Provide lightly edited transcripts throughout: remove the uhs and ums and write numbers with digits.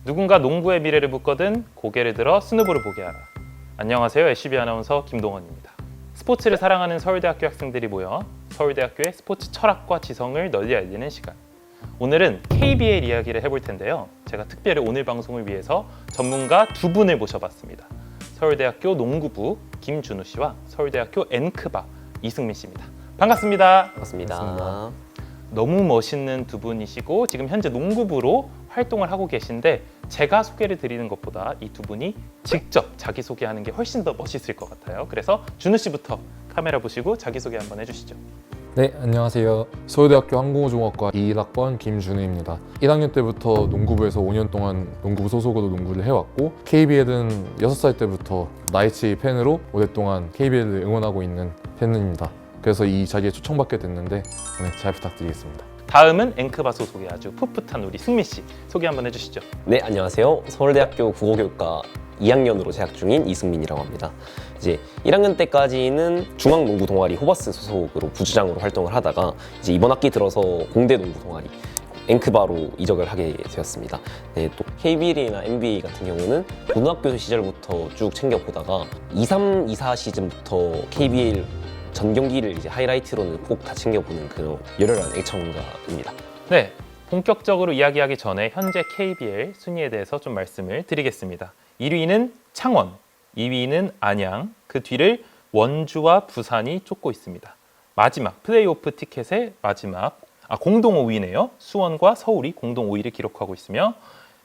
누군가 농구의 미래를 묻거든 고개를 들어 스누보를 보게 하라. 안녕하세요. SB 아나운서 김동원입니다. 스포츠를 사랑하는 서울대학교 학생들이 모여 서울대학교의 스포츠 철학과 지성을 널리 알리는 시간. 오늘은 KBL 이야기를 해볼 텐데요. 제가 특별히 오늘 방송을 위해서 전문가 두 분을 모셔봤습니다. 서울대학교 농구부 김준우 씨와 서울대학교 N크바 이승민 씨입니다. 반갑습니다. 반갑습니다. 너무 멋있는 두 분이시고 지금 현재 농구부로 활동을 하고 계신데 제가 소개를 드리는 것보다 이 두 분이 직접 자기소개하는 게 훨씬 더 멋있을 것 같아요. 그래서 준우 씨부터 카메라 보시고 자기소개 한번 해주시죠. 네, 안녕하세요. 서울대학교 항공우종학과 21학번 김준우입니다. 1학년 때부터 농구부에서 5년 동안 농구부 소속으로 농구를 해왔고 KBL은 6살 때부터 나이츠 팬으로 오랫동안 KBL을 응원하고 있는 팬입니다. 그래서 이 자리에 초청받게 됐는데 오늘 잘 부탁드리겠습니다. 다음은 N크바 소속의 아주 풋풋한 우리 승민 씨 소개 한번 해주시죠. 네, 안녕하세요. 서울대학교 국어교육과 2학년으로 재학 중인 이승민이라고 합니다. 이제 1학년 때까지는 중앙농구 동아리 호버스 소속으로 부주장으로 활동을 하다가 이제 이번 학기 들어서 공대 농구 동아리 N크바로 이적을 하게 되었습니다. 네, 또 KBL이나 NBA 같은 경우는 고등학교 시절부터 쭉 챙겨보다가 23, 24 시즌부터 KBL 전 경기를 이제 하이라이트로는 꼭 다 챙겨보는 그런 열혈한 애청자입니다. 네, 본격적으로 이야기하기 전에 현재 KBL 순위에 대해서 좀 말씀을 드리겠습니다. 1위는 창원, 2위는 안양, 그 뒤를 원주와 부산이 쫓고 있습니다. 마지막 플레이오프 티켓의 마지막 공동 5위네요. 수원과 서울이 공동 5위를 기록하고 있으며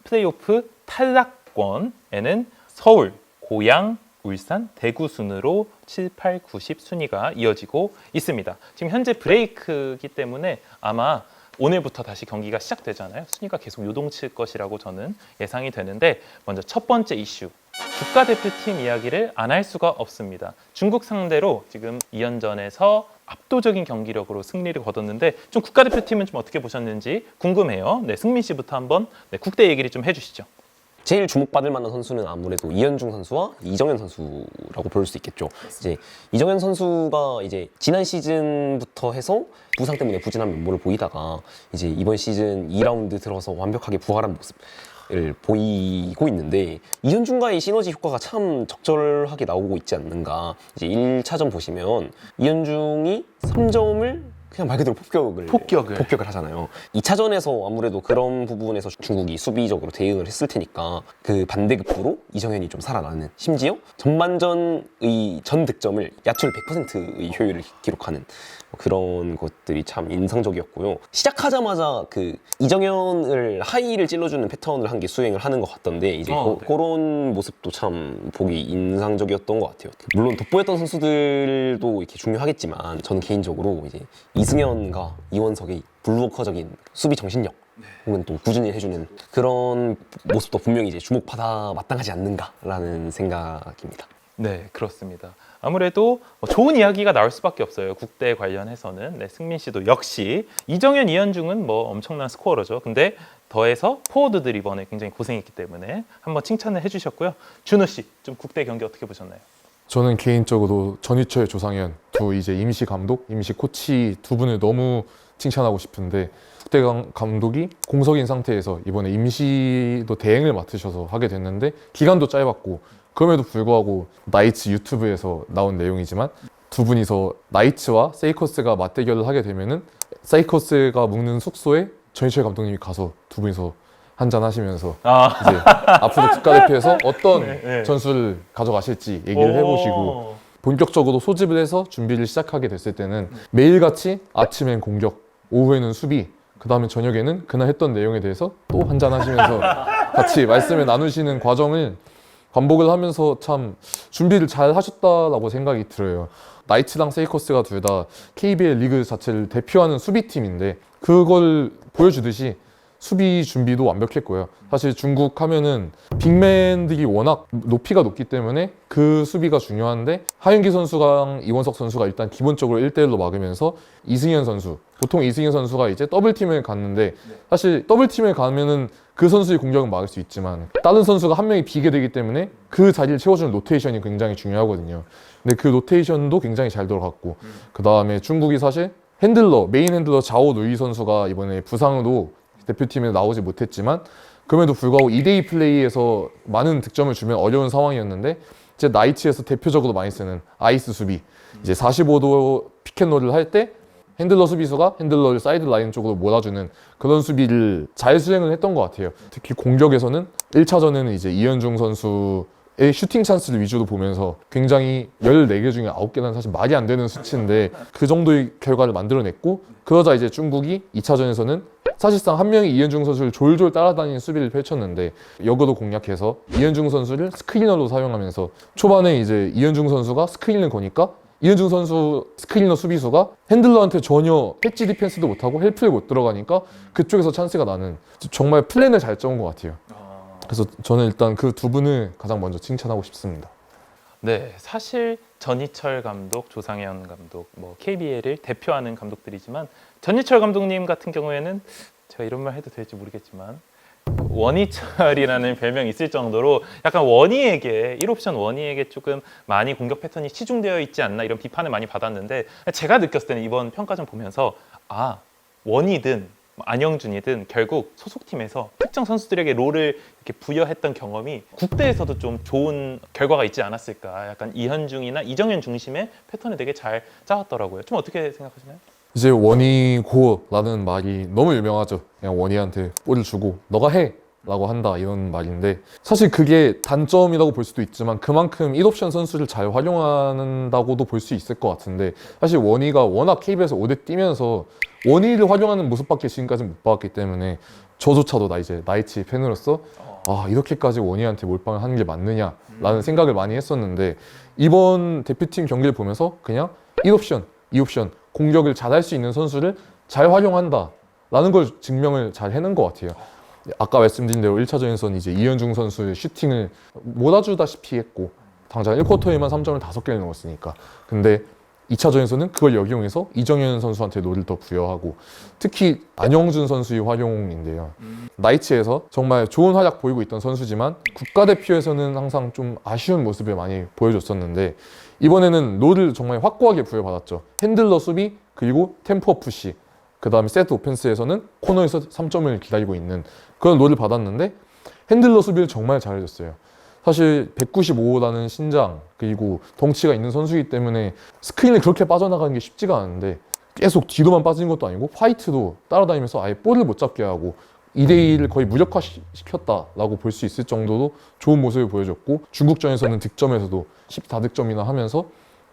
플레이오프 탈락권에는 서울, 고양, 울산, 대구 순으로 7, 8, 90 순위가 이어지고 있습니다. 지금 현재 브레이크이기 때문에 아마 오늘부터 다시 경기가 시작되잖아요. 순위가 계속 요동칠 것이라고 저는 예상이 되는데 먼저 첫 번째 이슈. 국가대표팀 이야기를 안 할 수가 없습니다. 중국 상대로 지금 2연전에서 압도적인 경기력으로 승리를 거뒀는데 좀 국가대표팀은 좀 어떻게 보셨는지 궁금해요. 네, 승민 씨부터 한번 국대 얘기를 좀 해주시죠. 제일 주목받을 만한 선수는 아무래도 이현중 선수와 이정현 선수라고 볼 수 있겠죠. 이제 이정현 선수가 이제 지난 시즌부터 해서 부상 때문에 부진한 면모를 보이다가 이제 이번 시즌 2라운드 들어서 완벽하게 부활한 모습을 보이고 있는데 이현중과의 시너지 효과가 참 적절하게 나오고 있지 않는가. 이제 1차전 보시면 이현중이 3점을 그냥 말 그대로 폭격을 하잖아요. 2차전에서 아무래도 그런 부분에서 중국이 수비적으로 대응을 했을 테니까 그 반대급부로 이정현이 좀 살아나는, 심지어 전반전의 전 득점을 야투를 100%의 효율을 기록하는 그런 것들이 참 인상적이었고요. 시작하자마자 그 이정현을 하이를 찔러주는 패턴을 한 게 수행을 하는 것 같던데 이제 네. 그런 모습도 참 보기 인상적이었던 것 같아요. 물론 돋보였던 선수들도 이렇게 중요하겠지만 저는 개인적으로 이제 이승현과 이원석의 블루워커적인 수비 정신력 혹은 또 꾸준히 해주는 그런 모습도 분명히 이제 주목받아 마땅하지 않는가라는 생각입니다. 네, 그렇습니다. 아무래도 좋은 이야기가 나올 수밖에 없어요. 국대 관련해서는. 네, 승민 씨도 역시 이정현, 이현중은 뭐 엄청난 스코어러죠. 근데 더해서 포워드들 이번에 굉장히 고생했기 때문에 한번 칭찬을 해주셨고요. 준우 씨, 좀 국대 경기 어떻게 보셨나요? 저는 개인적으로 전희철, 조상현 두 이제 임시 감독, 임시 코치 두 분을 너무 칭찬하고 싶은데 국대 감독이 공석인 상태에서 이번에 임시도 대행을 맡으셔서 하게 됐는데 기간도 짧았고 그럼에도 불구하고 나이츠 유튜브에서 나온 내용이지만 두 분이서 나이츠와 세이커스가 맞대결을 하게 되면은 세이커스가 묵는 숙소에 전희철 감독님이 가서 두 분이서 한잔 하시면서 이제 앞으로 국가대표에서 어떤 전술을 가져가실지 얘기를 해보시고 본격적으로 소집을 해서 준비를 시작하게 됐을 때는 매일같이 아침엔 공격, 오후에는 수비, 그 다음에 저녁에는 그날 했던 내용에 대해서 또 한잔 하시면서 같이 말씀을 나누시는 과정을 반복을 하면서 참 준비를 잘 하셨다라고 생각이 들어요. 나이츠랑 세이커스가 둘 다 KBL 리그 자체를 대표하는 수비팀인데 그걸 보여주듯이 수비 준비도 완벽했고요. 사실 중국 하면은 빅맨들이 워낙 높이가 높기 때문에 그 수비가 중요한데 하윤기 선수랑 이원석 선수가 일단 기본적으로 1대1로 막으면서 이승현 선수, 보통 이승현 선수가 이제 더블팀을 갔는데 사실 더블팀을 가면은 그 선수의 공격은 막을 수 있지만 다른 선수가 한 명이 비게 되기 때문에 그 자리를 채워주는 로테이션이 굉장히 중요하거든요. 근데 그 로테이션도 굉장히 잘 들어갔고 그 다음에 중국이 사실 메인 핸들러 자오 루이 선수가 이번에 부상으로 대표팀에 나오지 못했지만 그럼에도 불구하고 2대2 플레이에서 많은 득점을 주면 어려운 상황이었는데 이제 나이츠에서 대표적으로 많이 쓰는 아이스 수비, 이제 45도 피켓롤을 할 때 핸들러 수비수가 핸들러를 사이드 라인 쪽으로 몰아주는 그런 수비를 잘 수행을 했던 것 같아요. 특히 공격에서는 1차전에는 이제 이현중 선수의 슈팅 찬스를 위주로 보면서 굉장히 14개 중에 9개는 사실 말이 안 되는 수치인데 그 정도의 결과를 만들어냈고, 그러자 이제 중국이 2차전에서는 사실상 한 명이 이현중 선수를 졸졸 따라다니는 수비를 펼쳤는데 역으로 공략해서 이현중 선수를 스크리너로 사용하면서 초반에 이제 이현중 선수가 스크린을 거니까 이현중 선수 스크리너 수비수가 핸들러한테 전혀 패치 디펜스도 못하고 헬프에 못 들어가니까 그쪽에서 찬스가 나는, 정말 플랜을 잘 짜온 것 같아요. 그래서 저는 일단 그 두 분을 가장 먼저 칭찬하고 싶습니다. 네, 사실 전희철 감독, 조상현 감독, 뭐 KBL을 대표하는 감독들이지만 전희철 감독님 같은 경우에는 제가 이런 말 해도 될지 모르겠지만 원희철이라는 별명이 있을 정도로 약간 원희에게 1옵션 원희에게 조금 많이 공격 패턴이 치중되어 있지 않나 이런 비판을 많이 받았는데, 제가 느꼈을 때는 이번 평가전 보면서 원희든 안영준이든 결국 소속팀에서 특정 선수들에게 롤을 이렇게 부여했던 경험이 국대에서도 좀 좋은 결과가 있지 않았을까. 약간 이현중이나 이정현 중심의 패턴을 되게 잘 짜왔더라고요. 좀 어떻게 생각하시나요? 이제 원희고라는 말이 너무 유명하죠. 그냥 원희한테 볼을 주고 너가 해! 라고 한다, 이런 말인데 사실 그게 단점이라고 볼 수도 있지만 그만큼 1옵션 선수를 잘 활용한다고도 볼 수 있을 것 같은데, 사실 원희가 워낙 KBL에서 오래 뛰면서 원희를 활용하는 모습밖에 지금까지 못 봤기 때문에 저조차도 이제 나이츠 팬으로서 이렇게까지 원희한테 몰빵을 하는 게 맞느냐라는 생각을 많이 했었는데, 이번 대표팀 경기를 보면서 그냥 1옵션, 2옵션 공격을 잘 할 수 있는 선수를 잘 활용한다 라는 걸 증명을 잘 해낸 것 같아요. 아까 말씀드린 대로 1차전에서는 이제 이현중 선수의 슈팅을 몰아주다시피 했고 당장 1쿼터에만 3점을 5개를 넣었으니까. 근데 2차전에서는 그걸 역이용해서 이정현 선수한테 롤을 더 부여하고, 특히 안영준 선수의 활용인데요. 나이츠에서 정말 좋은 활약 보이고 있던 선수지만 국가대표에서는 항상 좀 아쉬운 모습을 많이 보여줬었는데 이번에는 롤을 정말 확고하게 부여받았죠. 핸들러 수비, 그리고 템포 푸시, 그 다음에 세트 오펜스에서는 코너에서 3점을 기다리고 있는 그런 롤을 받았는데 핸들러 수비를 정말 잘해줬어요. 사실 195라는 신장 그리고 덩치가 있는 선수이기 때문에 스크린을 그렇게 빠져나가는 게 쉽지가 않은데 계속 뒤로만 빠지는 것도 아니고 화이트도 따라다니면서 아예 볼을 못 잡게 하고 2대2를 거의 무력화시켰다라고 볼 수 있을 정도로 좋은 모습을 보여줬고, 중국전에서는 득점에서도 14득점이나 하면서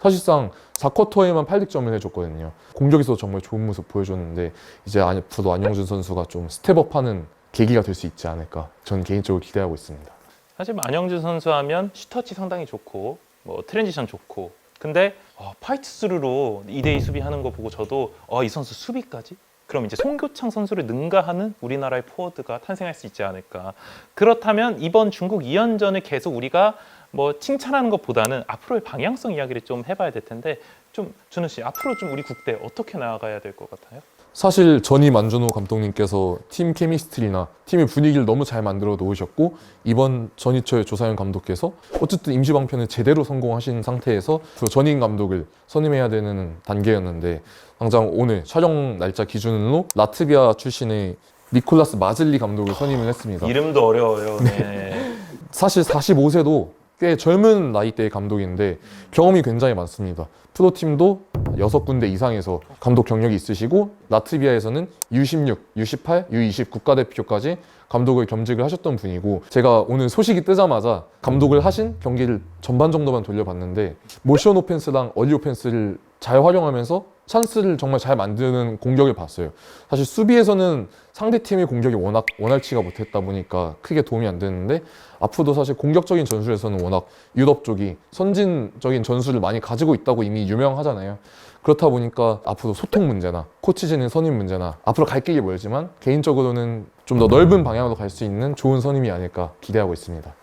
사실상 4쿼터에만 8득점을 해줬거든요. 공격에서 정말 좋은 모습 보여줬는데 이제 앞으로 안영준 선수가 좀 스텝업하는 계기가 될 수 있지 않을까 저는 개인적으로 기대하고 있습니다. 사실 안영준 선수 하면 슈터치 상당히 좋고 뭐 트랜지션 좋고, 근데 파이트 스루로 2대2 수비하는 거 보고 저도 이 선수 수비까지? 그럼 이제 송교창 선수를 능가하는 우리나라의 포워드가 탄생할 수 있지 않을까. 그렇다면 이번 중국 2연전을 계속 우리가 뭐 칭찬하는 것보다는 앞으로의 방향성 이야기를 좀 해봐야 될 텐데, 좀 준우 씨 앞으로 좀 우리 국대 어떻게 나아가야 될 것 같아요? 사실 전임 안준호 감독님께서 팀 케미스트리나 팀의 분위기를 너무 잘 만들어 놓으셨고, 이번 전희철 조상현 감독께서 어쨌든 임시방편을 제대로 성공하신 상태에서 전임 감독을 선임해야 되는 단계였는데, 당장 오늘 촬영 날짜 기준으로 라트비아 출신의 니콜라스 마즐리 감독을 선임을 했습니다. 이름도 어려워요. 네. 사실 45세도 꽤 젊은 나이대의 감독인데 경험이 굉장히 많습니다. 프로팀도 6군데 이상에서 감독 경력이 있으시고 라트비아에서는 U16, U18, U20 국가대표까지 감독을 겸직을 하셨던 분이고, 제가 오늘 소식이 뜨자마자 감독을 하신 경기를 전반 정도만 돌려봤는데 모션 오펜스랑 얼리 오펜스를 잘 활용하면서 찬스를 정말 잘 만드는 공격을 봤어요. 사실 수비에서는 상대팀의 공격이 워낙 원활치가 못했다 보니까 크게 도움이 안 되는데, 앞으로도 사실 공격적인 전술에서는 워낙 유럽 쪽이 선진적인 전술을 많이 가지고 있다고 이미 유명하잖아요. 그렇다 보니까 앞으로 소통 문제나 코치진의 선임 문제나 앞으로 갈 길이 멀지만 개인적으로는 좀 더 넓은 방향으로 갈 수 있는 좋은 선임이 아닐까 기대하고 있습니다.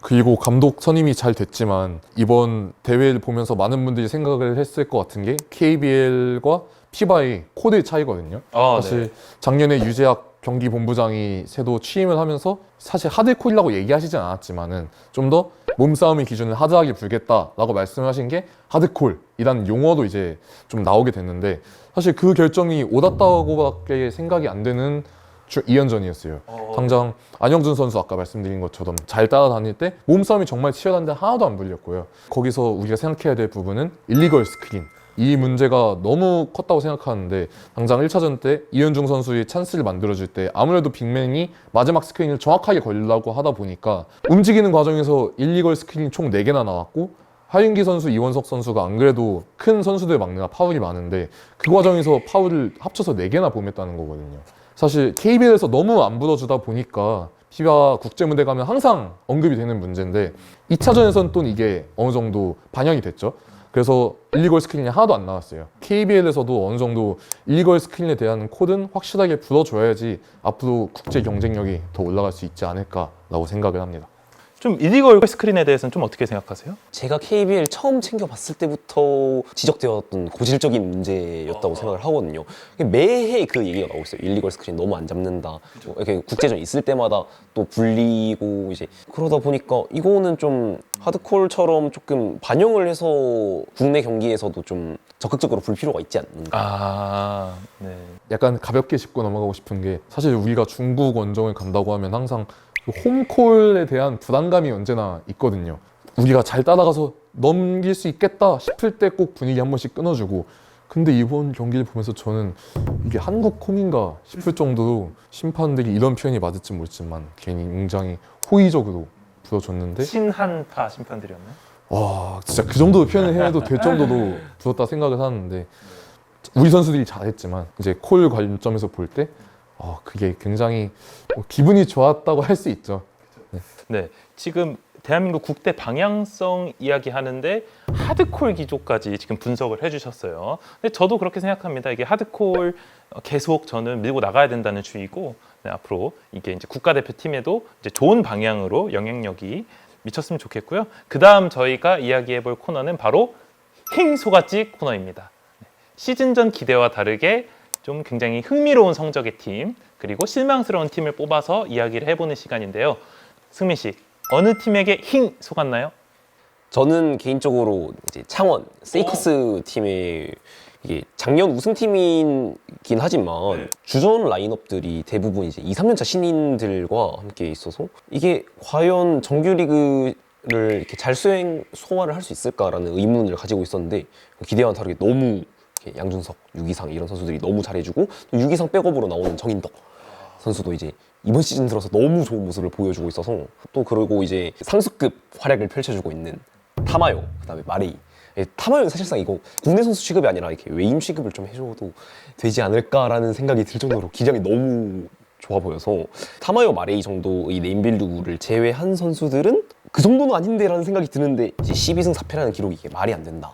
그리고 감독 선임이 잘 됐지만 이번 대회를 보면서 많은 분들이 생각을 했을 것 같은 게 KBL과 피바의 코드의 차이거든요. 사실 작년에 유재학 경기본부장이 새로 취임을 하면서 사실 하드콜이라고 얘기하시진 않았지만은 좀 더 몸싸움의 기준을 하드하게 불겠다라고 말씀하신 게 하드콜이라는 용어도 이제 좀 나오게 됐는데, 사실 그 결정이 옳았다고밖에 생각이 안 되는 2연전이었어요. 당장 안영준 선수 아까 말씀드린 것처럼 잘 따라다닐 때 몸싸움이 정말 치열한데 하나도 안 불렸고요. 거기서 우리가 생각해야 될 부분은 일리걸 스크린. 이 문제가 너무 컸다고 생각하는데 당장 1차전 때 이현중 선수의 찬스를 만들어줄 때 아무래도 빅맨이 마지막 스크린을 정확하게 걸려고 하다 보니까 움직이는 과정에서 일리걸 스크린이 총 4개나 나왔고 하윤기 선수, 이원석 선수가 안 그래도 큰 선수들 막느라 파울이 많은데 그 과정에서 파울을 합쳐서 4개나 범했다는 거거든요. 사실 KBL에서 너무 안 불어주다 보니까 피바 국제무대 가면 항상 언급이 되는 문제인데 2차전에서는 또 이게 어느 정도 반영이 됐죠. 그래서 일리걸 스크린이 하나도 안 나왔어요. KBL에서도 어느 정도 일리걸 스크린에 대한 코드는 확실하게 불어줘야지 앞으로 국제 경쟁력이 더 올라갈 수 있지 않을까라고 생각을 합니다. 좀 일리걸 스크린에 대해서는 좀 어떻게 생각하세요? 제가 KBL 처음 챙겨봤을 때부터 지적되었던 고질적인 문제였다고 생각을 하거든요. 매해 그 얘기가 나오고 있어요. 일리걸 스크린 너무 안 잡는다. 이렇게 국제전 있을 때마다 또 불리고 이제 그러다 보니까 이거는 좀 하드콜처럼 조금 반영을 해서 국내 경기에서도 좀 적극적으로 불 필요가 있지 않는가. 네. 약간 가볍게 짚고 넘어가고 싶은 게 사실 우리가 중국 원정을 간다고 하면 항상 홈콜에 대한 부담감이 언제나 있거든요. 우리가 잘 따라가서 넘길 수 있겠다 싶을 때 꼭 분위기 한 번씩 끊어주고 근데 이번 경기를 보면서 저는 이게 한국 홈인가 싶을 정도로 심판들이 이런 표현이 맞을지 모르지만 괜히 굉장히 호의적으로 불어줬는데 친한파 심판들이었나요? 와 진짜 그 정도 표현을 해도 될 정도로 불었다 생각을 하는데 우리 선수들이 잘했지만 이제 콜 관점에서 볼 때 그게 굉장히 기분이 좋았다고 할 수 있죠. 네, 지금 대한민국 국대 방향성 이야기하는데 하드콜 기조까지 지금 분석을 해주셨어요. 근데 저도 그렇게 생각합니다. 이게 하드콜 계속 저는 밀고 나가야 된다는 주의고 네, 앞으로 이게 이제 국가대표팀에도 이제 좋은 방향으로 영향력이 미쳤으면 좋겠고요. 그 다음 저희가 이야기해볼 코너는 바로 힝소갓집 코너입니다. 시즌 전 기대와 다르게 좀 굉장히 흥미로운 성적의 팀 그리고 실망스러운 팀을 뽑아서 이야기를 해보는 시간인데요. 승민 씨, 어느 팀에게 힝 속았나요? 저는 개인적으로 이제 창원 세이커스 팀의 이게 작년 우승팀이긴 하지만 주전 라인업들이 대부분 이제 2, 3년차 신인들과 함께 있어서 이게 과연 정규리그를 이렇게 잘 소화를 할 수 있을까라는 의문을 가지고 있었는데 기대와는 다르게 너무 양준석, 유기상 이런 선수들이 너무 잘해주고 또 유기상 백업으로 나오는 정인덕 선수도 이제 이번 시즌 들어서 너무 좋은 모습을 보여주고 있어서 또 그리고 이제 상수급 활약을 펼쳐주고 있는 타마요, 그다음에 마레이. 타마요는 사실상 이거 국내 선수 취급이 아니라 이렇게 외인 취급을 좀 해줘도 되지 않을까라는 생각이 들 정도로 기량이 너무 좋아 보여서 타마요, 마레이 정도의 네임밸류를 제외한 선수들은 그 정도는 아닌데라는 생각이 드는데 이제 12승 4패라는 기록이 이게 말이 안 된다.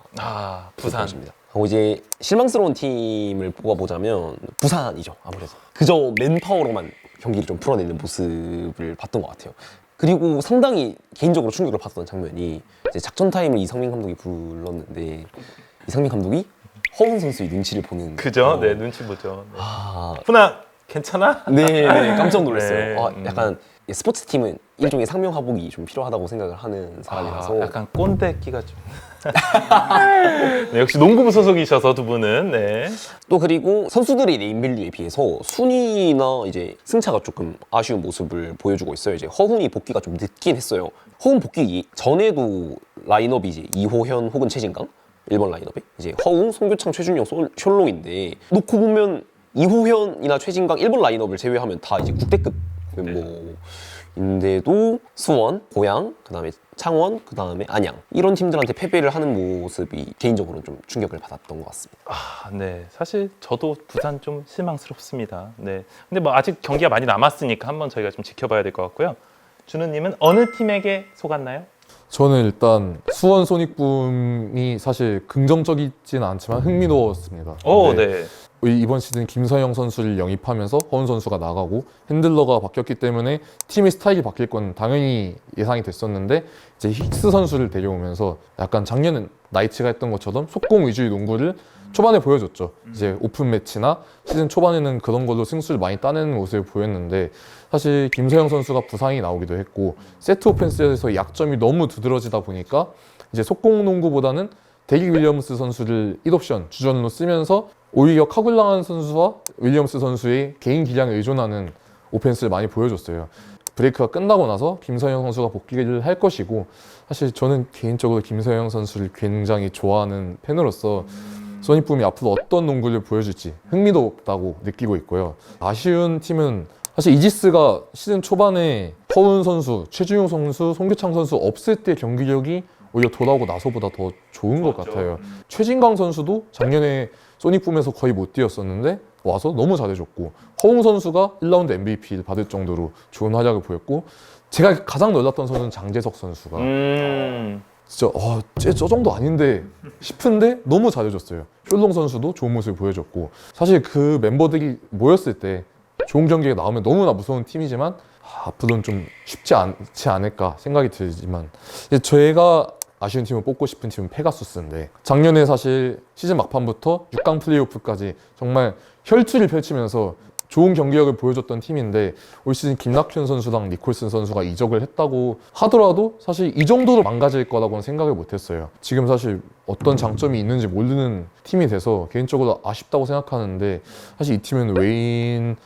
부산입니다. 하고 이제 실망스러운 팀을 뽑아보자면 부산이죠. 아무래도 그저 맨파워로만 경기를 좀 풀어내는 모습을 봤던 것 같아요. 그리고 상당히 개인적으로 충격을 받았던 장면이 이제 작전 타임을 이상민 감독이 불렀는데 이상민 감독이 허훈 선수의 눈치를 보는 그죠? 네, 눈치 보죠. 네. 훈아, 괜찮아? 네, 깜짝 놀랐어요. 네, 약간 스포츠 팀은 일종의 상명하복이 좀 필요하다고 생각을 하는 사람이라서 약간 꼰대 끼가 좀 네, 역시 농구부 소속이셔서 두 분은 네. 또 그리고 선수들의 네임밸류에 비해서 순위나 이제 승차가 조금 아쉬운 모습을 보여주고 있어요. 이제 허훈이 복귀가 좀 늦긴 했어요. 허훈 복귀 전에도 라인업이 이제 이호현 혹은 최진강 1번 라인업에 이제 허웅, 송교창, 최준용, 숄롱인데 놓고 보면 이호현이나 최진강 1번 라인업을 제외하면 다 이제 국대급 멤버인데도 수원, 고양, 그다음에 창원, 그다음에 안양 이런 팀들한테 패배를 하는 모습이 개인적으로는 좀 충격을 받았던 것 같습니다. 네, 사실 저도 부산 좀 실망스럽습니다. 네, 근데 뭐 아직 경기가 많이 남았으니까 한번 저희가 좀 지켜봐야 될 것 같고요. 준우님은 어느 팀에게 속았나요? 저는 일단 수원 소닉붐이 사실 긍정적이지는 않지만 흥미로웠습니다. 네. 이번 시즌 김서영 선수를 영입하면서 허훈 선수가 나가고 핸들러가 바뀌었기 때문에 팀의 스타일이 바뀔 건 당연히 예상이 됐었는데 이제 힉스 선수를 데려오면서 약간 작년엔 나이츠가 했던 것처럼 속공 위주의 농구를 초반에 보여줬죠. 이제 오픈 매치나 시즌 초반에는 그런 걸로 승수를 많이 따내는 모습을 보였는데 사실 김서영 선수가 부상이 나오기도 했고 세트 오펜스에서 약점이 너무 두드러지다 보니까 이제 속공 농구보다는 데릭 윌리엄스 선수를 1옵션 주전으로 쓰면서 오히려 카굴랑한 선수와 윌리엄스 선수의 개인 기량에 의존하는 오펜스를 많이 보여줬어요. 브레이크가 끝나고 나서 김서영 선수가 복귀를 할 것이고, 사실 저는 개인적으로 김서영 선수를 굉장히 좋아하는 팬으로서 소닉붐이 앞으로 어떤 농구를 보여줄지 흥미롭다고 느끼고 있고요. 아쉬운 팀은 사실 이지스가 시즌 초반에 허운 선수, 최준용 선수, 송교창 선수 없을 때 경기력이 오히려 돌아오고 나서보다 더 좋은 것 같아요. 최진강 선수도 작년에 소닉붐에서 거의 못 뛰었었는데 와서 너무 잘해줬고, 허웅 선수가 1라운드 MVP를 받을 정도로 좋은 활약을 보였고, 제가 가장 놀랐던 선수는 장재석 선수가 진짜 쟤저 정도 아닌데 싶은데 너무 잘해줬어요. 숄롱 선수도 좋은 모습을 보여줬고, 사실 그 멤버들이 모였을 때 좋은 경기가 나오면 너무나 무서운 팀이지만 앞으로는 좀 쉽지 않지 않을까 생각이 들지만, 제가 아쉬운 팀을 뽑고 싶은 팀은 페가수스인데, 작년에 사실 시즌 막판부터 6강 플레이오프까지 정말 혈투를 펼치면서 좋은 경기력을 보여줬던 팀인데, 올 시즌 김낙현 선수랑 니콜슨 선수가 이적을 했다고 하더라도 사실 이 정도로 망가질 거라고는 생각을 못했어요. 지금 사실 어떤 장점이 있는지 모르는 팀이 돼서 개인적으로 아쉽다고 생각하는데, 사실 이 팀은 웨인을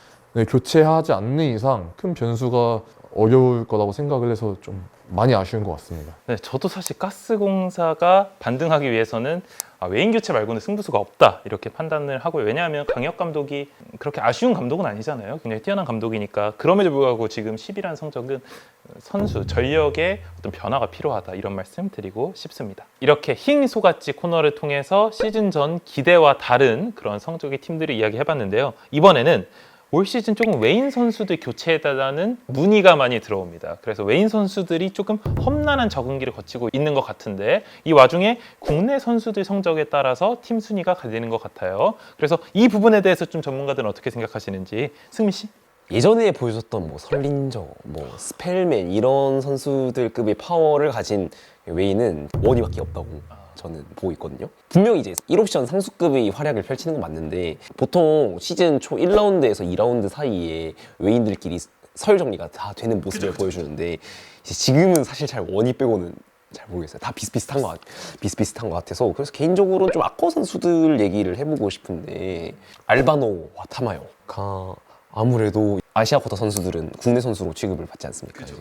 교체하지 않는 이상 큰 변수가 어려울 거라고 생각을 해서 좀 많이 아쉬운 것 같습니다. 네, 저도 사실 가스공사가 반등하기 위해서는 웨인 교체 말고는 승부수가 없다 이렇게 판단을 하고요. 왜냐하면 강혁 감독이 그렇게 아쉬운 감독은 아니잖아요. 굉장히 뛰어난 감독이니까. 그럼에도 불구하고 지금 10위라는 성적은 선수, 전력에 어떤 변화가 필요하다 이런 말씀 드리고 싶습니다. 이렇게 힝 소같이 코너를 통해서 시즌 전 기대와 다른 그런 성적의 팀들을 이야기해봤는데요. 이번에는 올 시즌 조금 웨인 선수들 교체해달라는 문의가 많이 들어옵니다. 그래서 웨인 선수들이 조금 험난한 적응기를 거치고 있는 것 같은데, 이 와중에 국내 선수들 성적에 따라서 팀 순위가 갈리는 것 같아요. 그래서 이 부분에 대해서 좀 전문가들은 어떻게 생각하시는지, 승민 씨? 예전에 보여줬던 뭐 설린저, 뭐 스펠맨 이런 선수들급의 파워를 가진 웨이는 원희밖에 없다고 저는 보고 있거든요. 분명히 이제 1옵션 상수급의 활약을 펼치는 건 맞는데, 보통 시즌 초 1라운드에서 2라운드 사이에 웨인들끼리 서열 정리가 다 되는 모습을 보여주는데, 이제 지금은 사실 잘 원희 빼고는 잘 모르겠어요. 다 비슷비슷한 것 같아서, 그래서 개인적으로 좀 아코 선수들 얘기를 해보고 싶은데, 알바노 와타마요가 아무래도 아시아 쿼터 선수들은 국내 선수로 취급을 받지 않습니까? 그쵸.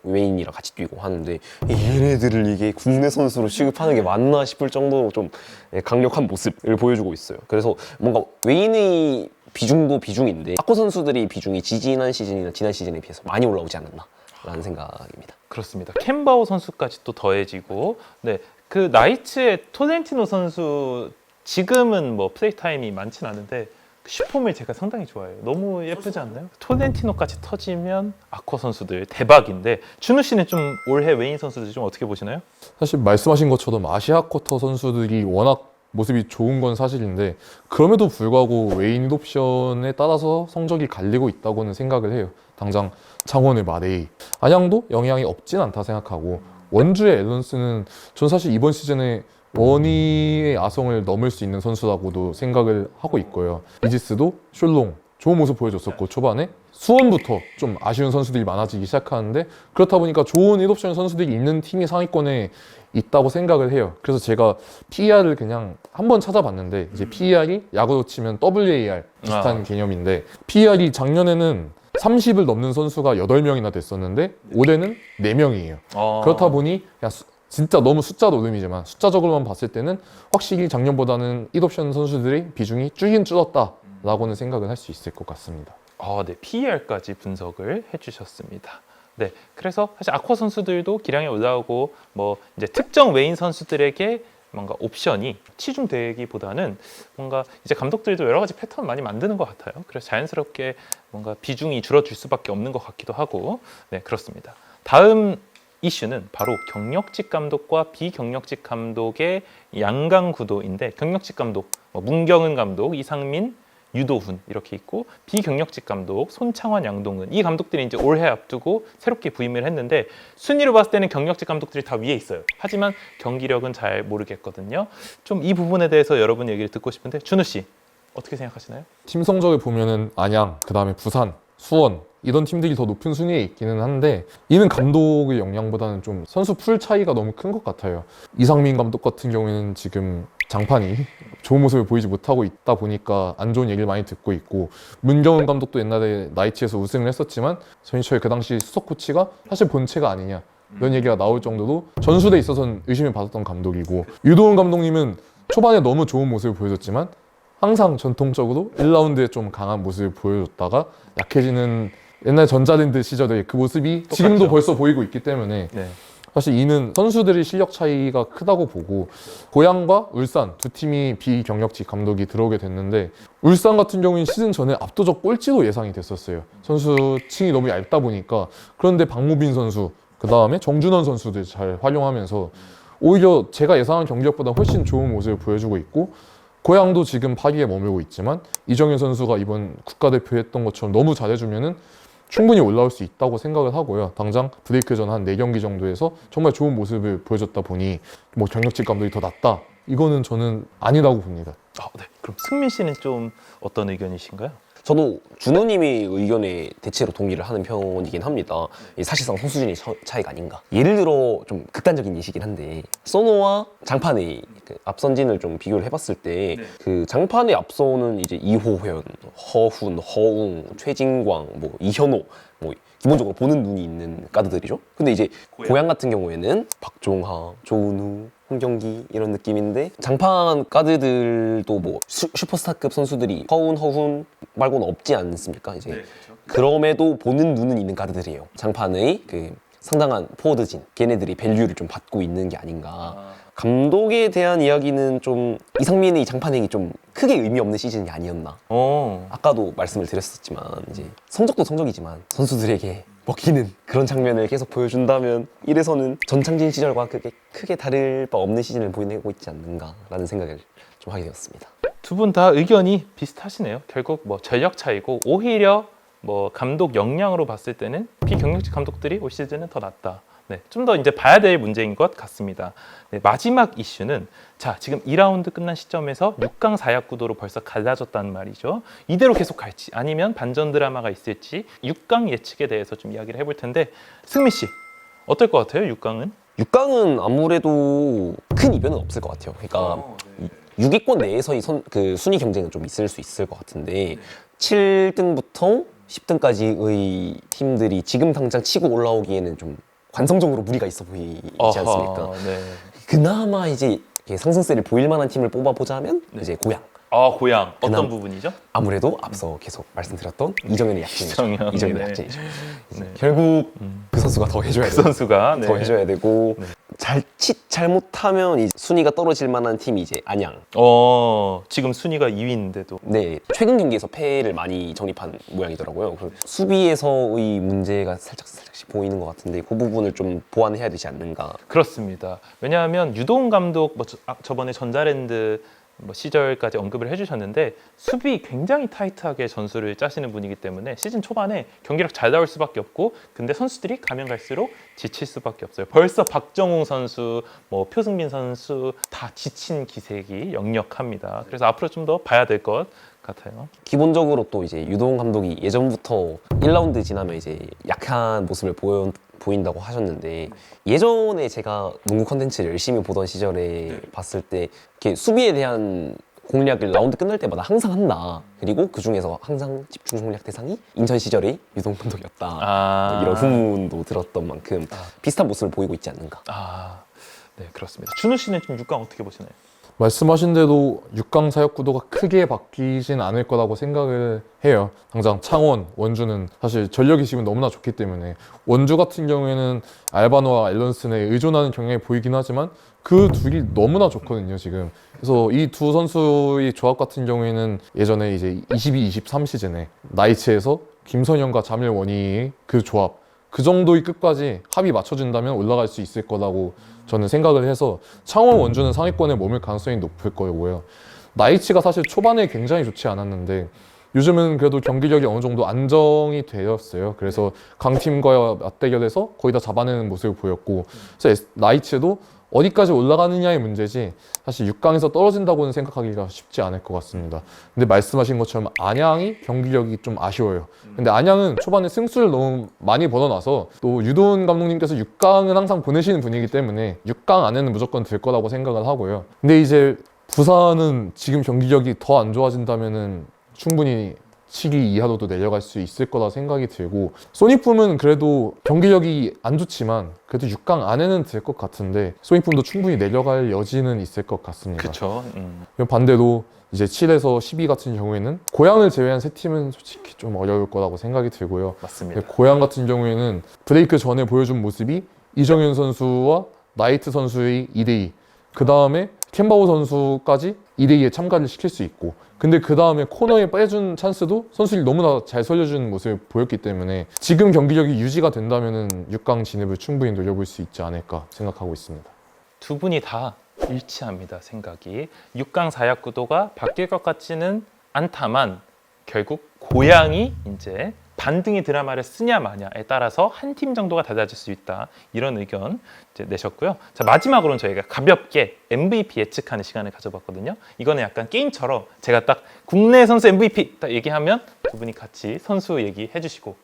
웨인이랑 같이 뛰고 하는데, 얘네들을 이게 국내 선수로 취급하는 게 맞나 싶을 정도로 좀 강력한 모습을 보여주고 있어요. 그래서 뭔가 웨인의 비중도 비중인데, 아코 선수들이 비중이 지난 시즌이나 지난 시즌에 비해서 많이 올라오지 않았나라는 생각입니다. 그렇습니다. 캔바오 선수까지 또 더해지고, 네, 그 나이츠의 토렌티노 선수 지금은 뭐 플레이 타임이 많진 않은데 슈퍼맨 제가 상당히 좋아해요. 너무 예쁘지 않나요? 토렌티노까지 터지면 아쿠아 선수들 대박인데, 준우 씨는 좀 올해 웨인 선수들 좀 어떻게 보시나요? 사실 말씀하신 것처럼 아시아 쿼터 선수들이 워낙 모습이 좋은 건 사실인데, 그럼에도 불구하고 웨인 옵션에 따라서 성적이 갈리고 있다고는 생각을 해요. 당장 창원의 마레이, 안양도 영향이 없진 않다 생각하고, 원주의 앨런스는 전 사실 이번 시즌에 원희의 아성을 넘을 수 있는 선수라고도 생각을 하고 있고요. 이지스도 숄롱 좋은 모습 보여줬었고, 초반에 수원부터 좀 아쉬운 선수들이 많아지기 시작하는데, 그렇다 보니까 좋은 1옵션 선수들이 있는 팀이 상위권에 있다고 생각을 해요. 그래서 제가 PER을 그냥 한번 찾아봤는데, 이제 PER이 야구로 치면 WAR 비슷한 개념인데, PER이 작년에는 30을 넘는 선수가 8명이나 됐었는데 올해는 4명이에요. 그렇다 보니 그냥 진짜 너무 숫자 노름이지만 숫자적으로만 봤을 때는 확실히 작년보다는 1옵션 선수들의 비중이 줄긴 줄었다라고는 생각을 할 수 있을 것 같습니다. 네, PER까지 분석을 해주셨습니다. 네, 그래서 사실 아쿠아 선수들도 기량이 올라오고, 뭐 이제 특정 웨인 선수들에게 뭔가 옵션이 치중되기보다는 뭔가 이제 감독들도 여러 가지 패턴 많이 만드는 것 같아요. 그래서 자연스럽게 뭔가 비중이 줄어들 수밖에 없는 것 같기도 하고, 네, 그렇습니다. 다음 이슈는 바로 경력직 감독과 비경력직 감독의 양강 구도인데, 경력직 감독 문경은 감독, 이상민, 유도훈 이렇게 있고, 비경력직 감독 손창환, 양동근, 이 감독들이 이제 올해 앞두고 새롭게 부임을 했는데, 순위로 봤을 때는 경력직 감독들이 다 위에 있어요. 하지만 경기력은 잘 모르겠거든요. 좀 이 부분에 대해서 여러분 얘기를 듣고 싶은데, 준우 씨 어떻게 생각하시나요? 팀 성적을 보면은 안양, 그 다음에 부산, 수원 이런 팀들이 더 높은 순위에 있기는 한데, 이는 감독의 역량보다는 좀 선수 풀 차이가 너무 큰 것 같아요. 이상민 감독 같은 경우에는 지금 장판이 좋은 모습을 보이지 못하고 있다 보니까 안 좋은 얘기를 많이 듣고 있고, 문경은 감독도 옛날에 나이츠에서 우승을 했었지만 전희철 그 당시 수석 코치가 사실 본체가 아니냐 이런 얘기가 나올 정도로 전술에 있어서는 의심을 받았던 감독이고, 유도훈 감독님은 초반에 너무 좋은 모습을 보여줬지만 항상 전통적으로 1라운드에 좀 강한 모습을 보여줬다가 약해지는 옛날 전자랜드 시절의 그 모습이 똑같죠. 지금도 벌써 보이고 있기 때문에 네. 사실 이는 선수들의 실력 차이가 크다고 보고, 고양과 울산 두 팀이 비경력직 감독이 들어오게 됐는데, 울산 같은 경우는 시즌 전에 압도적 꼴찌로 예상이 됐었어요. 선수층이 너무 얇다 보니까. 그런데 박무빈 선수, 그 다음에 정준원 선수들 잘 활용하면서 오히려 제가 예상한 경기력보다 훨씬 좋은 모습을 보여주고 있고, 고양도 지금 8위에 머물고 있지만 이정현 선수가 이번 국가대표 했던 것처럼 너무 잘해주면은 충분히 올라올 수 있다고 생각을 하고요. 당장 브레이크 전 한 4경기 정도에서 정말 좋은 모습을 보여줬다 보니 뭐 경력직 감독이 더 낫다, 이거는 저는 아니라고 봅니다. 네. 그럼 승민 씨는 좀 어떤 의견이신가요? 저도 준호님의 의견에 대체로 동의를 하는 편이긴 합니다. 사실상 선수진의 차이가 아닌가. 예를 들어 좀 극단적인 예시긴 한데, 써노와 장판의 그 앞선진을 좀 비교를 해봤을 때 그 장판의 앞서는 이제 이호현, 허훈, 허웅, 최진광, 뭐 이현호, 뭐 기본적으로 보는 눈이 있는 카드들이죠. 근데 이제 고양 같은 경우에는 박종하, 조은우, 홍경기 이런 느낌인데, 장판 카드들도 뭐 슈퍼스타급 선수들이 허훈 말고는 없지 않습니까? 이제 그럼에도 보는 눈은 있는 카드들이에요. 장판의 그 상당한 포워드진, 걔네들이 밸류를 좀 받고 있는 게 아닌가. 감독에 대한 이야기는 좀 이상민의 장판행이 좀 크게 의미 없는 시즌이 아니었나. 아까도 말씀을 드렸었지만 이제 성적도 성적이지만 선수들에게 먹히는 그런 장면을 계속 보여준다면 1에서는 전창진 시절과 크게 다를 바 없는 시즌을 보내고 있지 않는가라는 생각을 좀 하게 되었습니다. 두 분 다 의견이 비슷하시네요. 결국 뭐 전력 차이고, 오히려 뭐 감독 역량으로 봤을 때는 비경력직 감독들이 올 시즌은 더 낫다. 네, 좀 더 이제 봐야 될 문제인 것 같습니다. 네, 마지막 이슈는, 자, 지금 2라운드 끝난 시점에서 6강 4약 구도로 벌써 갈라졌단 말이죠. 이대로 계속 갈지 아니면 반전 드라마가 있을지 6강 예측에 대해서 좀 이야기를 해볼 텐데, 승민 씨 어떨 것 같아요? 6강은? 6강은 아무래도 큰 이변은 없을 것 같아요. 그러니까 6위권 내에서의 그 순위 경쟁은 좀 있을 수 있을 것 같은데, 7등부터 10등까지의 팀들이 지금 당장 치고 올라오기에는 좀 관성적으로 무리가 있어 보이지 않습니까? 네. 그나마 이제 상승세를 보일 만한 팀을 뽑아보자면 이제 고양. 고양 어떤 그나마- 부분이죠? 아무래도 앞서 계속 말씀드렸던 이정현의 약진이죠. 이정현, 이정현의 네. 약진이죠. 네. 결국 그 선수가 더 해줘야 그 돼요. 선수가 더 해줘야 되고, 네. 잘못하면 이제 순위가 떨어질 만한 팀이 이제 안양. 지금 순위가 2위인데도 네, 최근 경기에서 패를 많이 정립한 모양이더라고요. 그래서 수비에서의 문제가 살짝씩 보이는 것 같은데, 그 부분을 좀 보완해야 되지 않는가. 그렇습니다. 왜냐하면 유도훈 감독 저번에 전자랜드 시절까지 언급을 해주셨는데, 수비 굉장히 타이트하게 전술을 짜시는 분이기 때문에 시즌 초반에 경기력 잘 나올 수밖에 없고, 근데 선수들이 가면 갈수록 지칠 수밖에 없어요. 벌써 박정웅 선수, 표승민 선수 다 지친 기색이 역력합니다. 그래서 앞으로 좀 더 봐야 될 것 같아요. 기본적으로 또 이제 유도훈 감독이 예전부터 1라운드 지나면 이제 약한 모습을 보인다고 하셨는데, 예전에 제가 농구 컨텐츠를 열심히 보던 시절에 봤을 때 이렇게 수비에 대한 공략을 라운드 끝날 때마다 항상 한다. 그리고 그 중에서 항상 집중 공략 대상이 인천 시절의 유동 감독이었다. 뭐 이런 후문도 들었던 만큼 비슷한 모습을 보이고 있지 않는가. 네, 그렇습니다. 준우 씨는 지금 6강 어떻게 보시나요? 말씀하신 대로 6강 사역 구도가 크게 바뀌진 않을 거라고 생각을 해요. 당장 창원, 원주는 사실 전력이 지금 너무나 좋기 때문에, 원주 같은 경우에는 알바노와 앨런슨에 의존하는 경향이 보이긴 하지만 그 둘이 너무나 좋거든요, 지금. 그래서 이 두 선수의 조합 같은 경우에는 예전에 이제 22-23 시즌에 나이츠에서 김선영과 자밀 원희의 그 조합, 그 정도의 끝까지 합이 맞춰진다면 올라갈 수 있을 거라고 저는 생각을 해서, 창원 원주는 상위권에 머물 가능성이 높을 거고요. 나이츠가 사실 초반에 굉장히 좋지 않았는데 요즘은 그래도 경기력이 어느 정도 안정이 되었어요. 그래서 강팀과의 맞대결에서 거의 다 잡아내는 모습을 보였고, 그래서 나이츠도 어디까지 올라가느냐의 문제지 사실 6강에서 떨어진다고는 생각하기가 쉽지 않을 것 같습니다. 근데 말씀하신 것처럼 안양이 경기력이 좀 아쉬워요. 근데 안양은 초반에 승수를 너무 많이 벌어놔서, 또 유도훈 감독님께서 6강은 항상 보내시는 분이기 때문에 6강 안에는 무조건 들 거라고 생각을 하고요. 근데 이제 부산은 지금 경기력이 더 안 좋아진다면은 충분히 7위 이하로도 내려갈 수 있을 거라 생각이 들고, 소니품은 그래도 경기력이 안 좋지만 그래도 6강 안에는 들 것 같은데 소니품도 충분히 내려갈 여지는 있을 것 같습니다. 그렇죠. 반대로 이제 7에서 12 같은 경우에는 고양을 제외한 세 팀은 솔직히 좀 어려울 거라고 생각이 들고요. 맞습니다. 고양 같은 경우에는 브레이크 전에 보여준 모습이 이정현 선수와 나이트 선수의 2대2, 그 다음에 캔바오 선수까지 2대2에 참가를 시킬 수 있고, 근데 그 다음에 코너에 빼준 찬스도 선수들이 너무나 잘 살려주는 모습을 보였기 때문에 지금 경기력이 유지가 된다면 6강 진입을 충분히 노려볼 수 있지 않을까 생각하고 있습니다. 두 분이 다 일치합니다. 생각이 6강 4약 구도가 바뀔 것 같지는 않다만 결국 고양이 이제 반등이 드라마를 쓰냐 마냐에 따라서 한 팀 정도가 달라질 수 있다, 이런 의견 이제 내셨고요. 자, 마지막으로는 저희가 가볍게 MVP 예측하는 시간을 가져봤거든요. 이거는 약간 게임처럼 제가 딱 국내 선수 MVP 딱 얘기하면 두 분이 같이 선수 얘기해 주시고,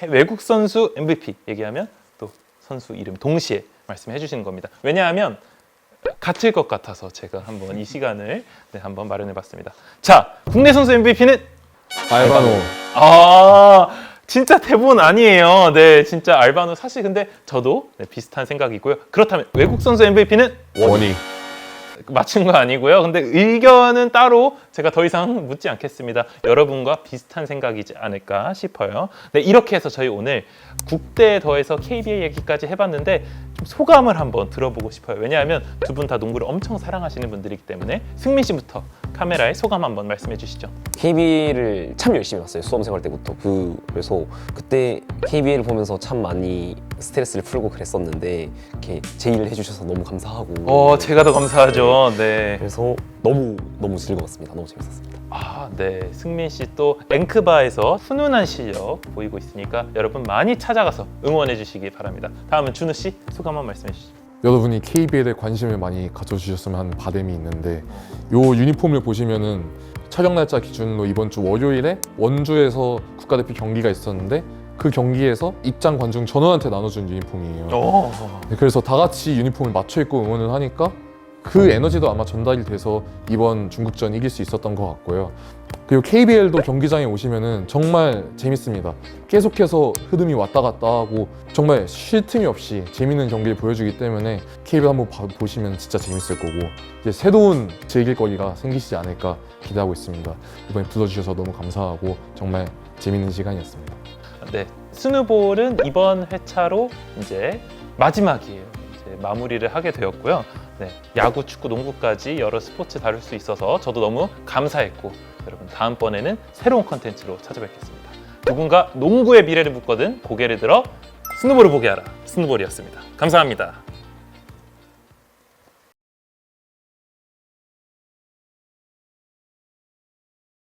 외국 선수 MVP 얘기하면 또 선수 이름 동시에 말씀해 주시는 겁니다. 왜냐하면 같을 것 같아서 제가 한번 이 시간을 한번 마련해 봤습니다. 자, 국내 선수 MVP는 알바노. 진짜 대본 아니에요. 네, 진짜 알바노. 사실 근데 저도 비슷한 생각이고요. 그렇다면 외국 선수 MVP는 원희. 맞춘 거 아니고요. 근데 의견은 따로 제가 더 이상 묻지 않겠습니다. 여러분과 비슷한 생각이지 않을까 싶어요. 네, 이렇게 해서 저희 오늘 국대에 더해서 KBL 얘기까지 해봤는데 좀 소감을 한번 들어보고 싶어요. 왜냐하면 두 분 다 농구를 엄청 사랑하시는 분들이기 때문에 승민 씨부터 카메라에 소감 한번 말씀해 주시죠. KBL을 참 열심히 봤어요. 수험생활 때부터. 그래서 그때 KBL을 보면서 참 많이 스트레스를 풀고 그랬었는데 이렇게 제의를 해주셔서 너무 감사하고. 제가 더 감사하죠. 네. 그래서 너무 즐거웠습니다. 너무 재밌었습니다. 네. 승민 씨 또 앵크바에서 훈훈한 실력 보이고 있으니까 여러분 많이 찾아가서 응원해 주시기 바랍니다. 다음은 준우 씨 소감 한번 말씀해 주시죠. 여러분이 KBL에 관심을 많이 가져주셨으면 하는 바람이 있는데, 요 유니폼을 보시면은 촬영 날짜 기준으로 이번 주 월요일에 원주에서 국가대표 경기가 있었는데 그 경기에서 입장 관중 전원한테 나눠준 유니폼이에요. 네, 그래서 다 같이 유니폼을 맞춰 입고 응원을 하니까 그 에너지도 아마 전달이 돼서 이번 중국전 이길 수 있었던 것 같고요. 그리고 KBL도 경기장에 오시면은 정말 재밌습니다. 계속해서 흐름이 왔다 갔다 하고 정말 쉴 틈이 없이 재밌는 경기를 보여주기 때문에 KBL 한번 보시면 진짜 재밌을 거고, 이제 새로운 즐길거리가 생기시지 않을까 기대하고 있습니다. 이번에 불러주셔서 너무 감사하고 정말 재밌는 시간이었습니다. 네, 스누볼은 이번 회차로 이제 마지막이에요. 이제 마무리를 하게 되었고요. 네, 야구, 축구, 농구까지 여러 스포츠 다룰 수 있어서 저도 너무 감사했고, 여러분 다음번에는 새로운 컨텐츠로 찾아뵙겠습니다. 누군가 농구의 미래를 묻거든 고개를 들어 스누볼을 보게 하라. 스누볼이었습니다. 감사합니다.